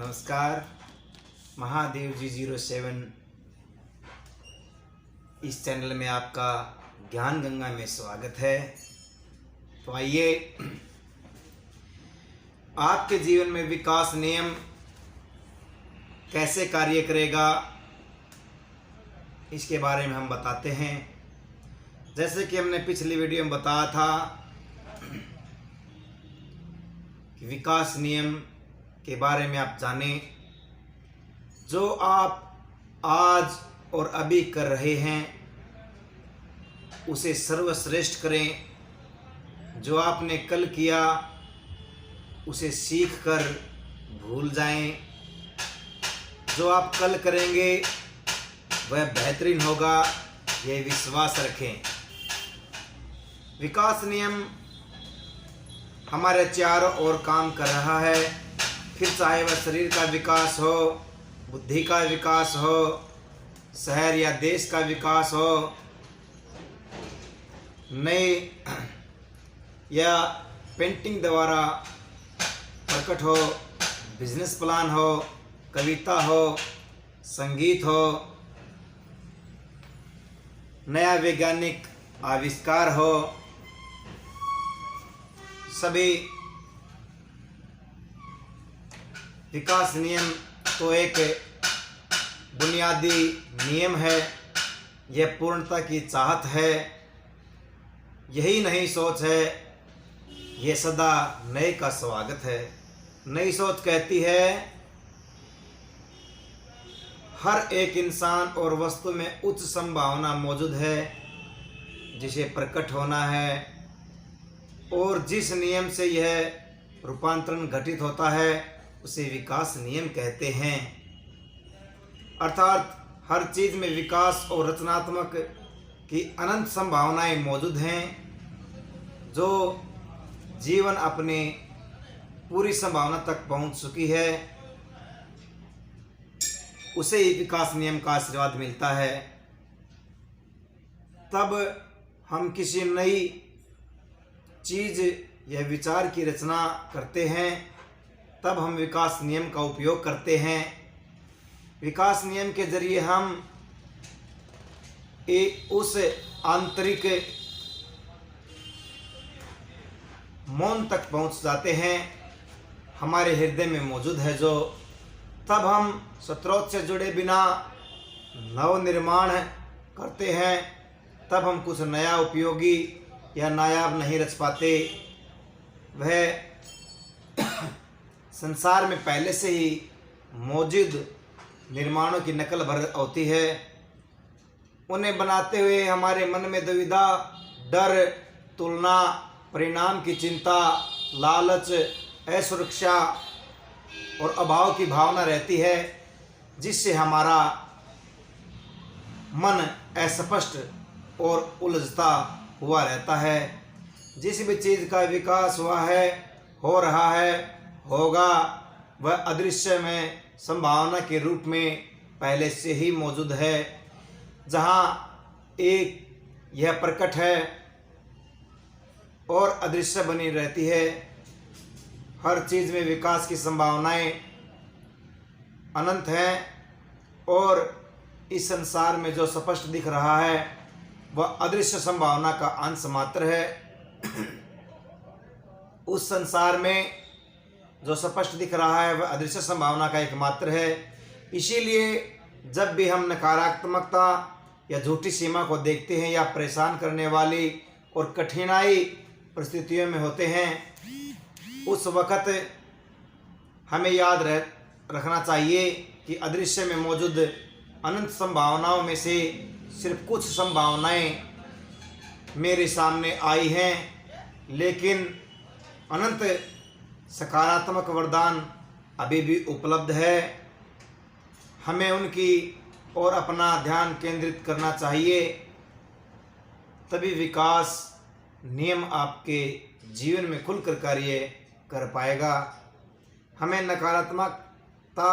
नमस्कार। महादेव जी 07 इस चैनल में आपका ज्ञान गंगा में स्वागत है। तो आइए आपके जीवन में विकास नियम कैसे कार्य करेगा इसके बारे में हम बताते हैं। जैसे कि हमने पिछली वीडियो में बताया था कि विकास नियम के बारे में आप जानें। जो आप आज और अभी कर रहे हैं उसे सर्वश्रेष्ठ करें। जो आपने कल किया उसे सीख कर भूल जाएं। जो आप कल करेंगे वह बेहतरीन होगा, यह विश्वास रखें। विकास नियम हमारे चारों ओर काम कर रहा है, फिर चाहे वह शरीर का विकास हो, बुद्धि का विकास हो, शहर या देश का विकास हो, नए या पेंटिंग द्वारा प्रकट हो, बिजनेस प्लान हो, कविता हो, संगीत हो, नया वैज्ञानिक आविष्कार हो, सभी विकास नियम तो एक बुनियादी नियम है। यह पूर्णता की चाहत है, यही नई सोच है, यह सदा नए का स्वागत है। नई सोच कहती है हर एक इंसान और वस्तु में उच्च संभावना मौजूद है जिसे प्रकट होना है, और जिस नियम से यह रूपांतरण घटित होता है उसे विकास नियम कहते हैं। अर्थात हर चीज़ में विकास और रचनात्मक की अनंत संभावनाएं मौजूद हैं। जो जीवन अपने पूरी संभावना तक पहुंच चुकी है उसे ही विकास नियम का आशीर्वाद मिलता है। तब हम किसी नई चीज़ या विचार की रचना करते हैं, तब हम विकास नियम का उपयोग करते हैं। विकास नियम के जरिए हम उस आंतरिक मौन तक पहुंच जाते हैं, हमारे हृदय में मौजूद है जो। तब हम स्रोत से जुड़े बिना नव निर्माण करते हैं। तब हम कुछ नया उपयोगी या नायाब नहीं रच पाते। वह संसार में पहले से ही मौजूद निर्माणों की नकल भर होती है। उन्हें बनाते हुए हमारे मन में दुविधा, डर, तुलना, परिणाम की चिंता, लालच, असुरक्षा और अभाव की भावना रहती है, जिससे हमारा मन अस्पष्ट और उलझता हुआ रहता है। जिस भी चीज़ का विकास हुआ है, हो रहा है, होगा, वह अदृश्य में संभावना के रूप में पहले से ही मौजूद है। जहाँ एक यह प्रकट है और अदृश्य बनी रहती है। हर चीज़ में विकास की संभावनाएं अनंत हैं, और इस संसार में जो स्पष्ट दिख रहा है वह अदृश्य संभावना का अंश मात्र है। उस संसार में जो स्पष्ट दिख रहा है वह अदृश्य संभावना का एक मात्र है। इसीलिए जब भी हम नकारात्मकता या झूठी सीमा को देखते हैं या परेशान करने वाली और कठिनाई परिस्थितियों में होते हैं, उस वक़्त हमें याद रखना चाहिए कि अदृश्य में मौजूद अनंत संभावनाओं में से सिर्फ कुछ संभावनाएं मेरे सामने आई हैं, लेकिन अनंत सकारात्मक वरदान अभी भी उपलब्ध है। हमें उनकी ओर अपना ध्यान केंद्रित करना चाहिए, तभी विकास नियम आपके जीवन में खुलकर कार्य कर पाएगा। हमें नकारात्मकता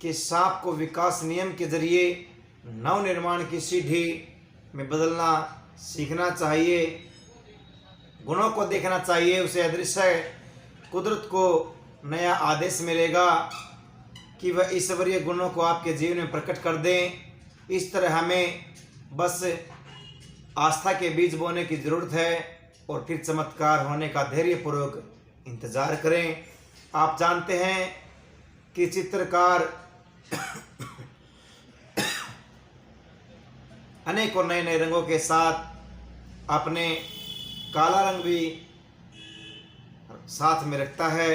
के सांप को विकास नियम के जरिए नव निर्माण की सीढ़ी में बदलना सीखना चाहिए। गुणों को देखना चाहिए, उसे अदृश्य कुदरत को नया आदेश मिलेगा। कि वह ईश्वरीय गुणों को आपके जीवन में प्रकट कर दें। इस तरह हमें बस आस्था के बीज बोने की ज़रूरत है और फिर चमत्कार होने का धैर्यपूर्वक इंतज़ार करें। आप जानते हैं कि चित्रकार अनेकों नए नए रंगों के साथ अपने काला रंग भी साथ में रखता है।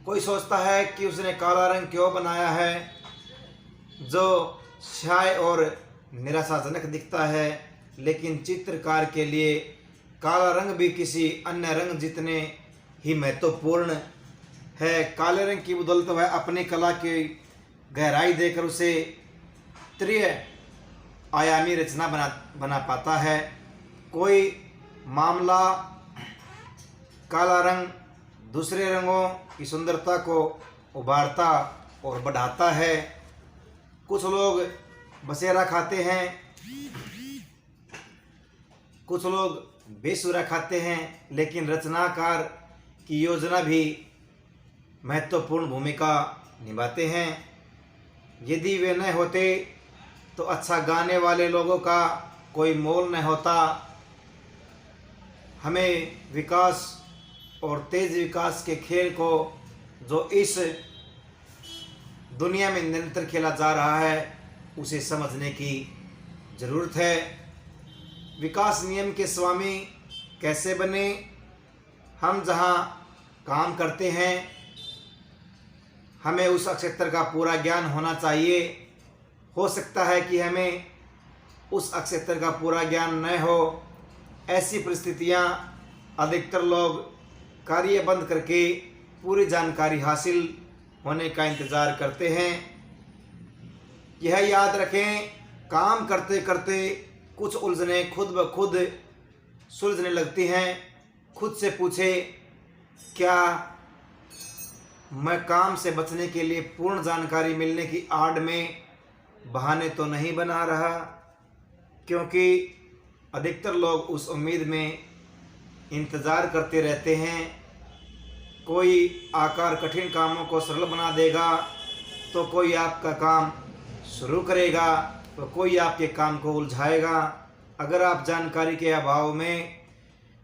कोई सोचता है कि उसने काला रंग क्यों बनाया है, जो शाय और निराशाजनक दिखता है, लेकिन चित्रकार के लिए काला रंग भी किसी अन्य रंग जितने ही महत्वपूर्ण है। काले रंग की बदौलत वह अपनी कला की गहराई देकर उसे त्रिय आयामी रचना बना पाता है। कोई मामला काला रंग दूसरे रंगों की सुंदरता को उभारता और बढ़ाता है। कुछ लोग बसेरा खाते हैं, कुछ लोग बेसुरा खाते हैं, लेकिन रचनाकार की योजना भी महत्वपूर्ण भूमिका निभाते हैं। यदि वे न होते तो अच्छा गाने वाले लोगों का कोई मोल न होता। हमें विकास और तेज विकास के खेल को जो इस दुनिया में निरंतर खेला जा रहा है उसे समझने की ज़रूरत है। विकास नियम के स्वामी कैसे बने? हम जहाँ काम करते हैं हमें उस क्षेत्र का पूरा ज्ञान होना चाहिए। हो सकता है कि हमें उस क्षेत्र का पूरा ज्ञान न हो। ऐसी परिस्थितियाँ अधिकतर लोग कार्य बंद करके पूरी जानकारी हासिल होने का इंतज़ार करते हैं। यह याद रखें, काम करते करते कुछ उलझने खुद ब खुद सुलझने लगती हैं। खुद से पूछे, क्या मैं काम से बचने के लिए पूर्ण जानकारी मिलने की आड़ में बहाने तो नहीं बना रहा? क्योंकि अधिकतर लोग उस उम्मीद में इंतज़ार करते रहते हैं कोई आकर कठिन कामों को सरल बना देगा, तो कोई आपका काम शुरू करेगा, तो कोई आपके काम को उलझाएगा। अगर आप जानकारी के अभाव में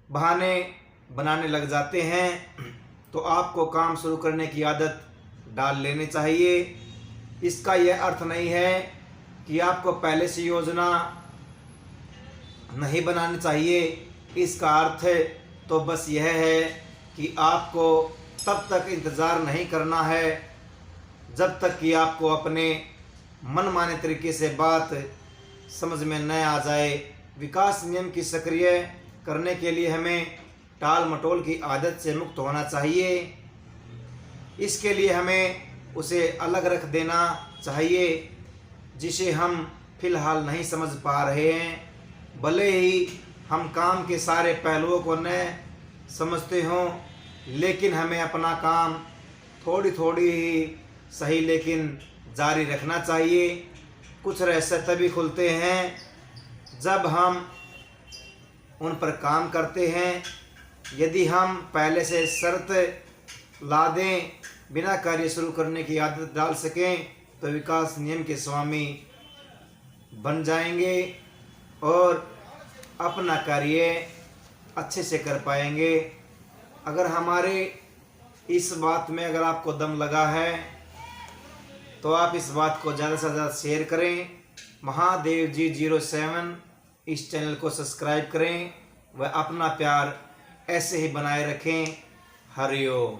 बहाने बनाने लग जाते हैं तो आपको काम शुरू करने की आदत डाल लेनी चाहिए। इसका यह अर्थ नहीं है कि आपको पहले से योजना नहीं बनानी चाहिए। इसका अर्थ तो बस यह है कि आपको तब तक इंतज़ार नहीं करना है जब तक कि आपको अपने मनमाने तरीके से बात समझ में न आ जाए। विकास नियम की सक्रिय करने के लिए हमें टाल मटोल की आदत से मुक्त होना चाहिए। इसके लिए हमें उसे अलग रख देना चाहिए जिसे हम फिलहाल नहीं समझ पा रहे हैं। भले ही हम काम के सारे पहलुओं को न समझते हों, लेकिन हमें अपना काम थोड़ी थोड़ी ही सही लेकिन जारी रखना चाहिए। कुछ रहस्य तभी खुलते हैं जब हम उन पर काम करते हैं। यदि हम पहले से शर्त ला दें, बिना कार्य शुरू करने की आदत डाल सकें, तो विकास नियम के स्वामी बन जाएंगे और अपना कार्य अच्छे से कर पाएंगे। अगर हमारे इस बात में अगर आपको दम लगा है तो आप इस बात को ज़्यादा से ज़्यादा शेयर करें। महादेव जी 07 इस चैनल को सब्सक्राइब करें व अपना प्यार ऐसे ही बनाए रखें। हरिओम।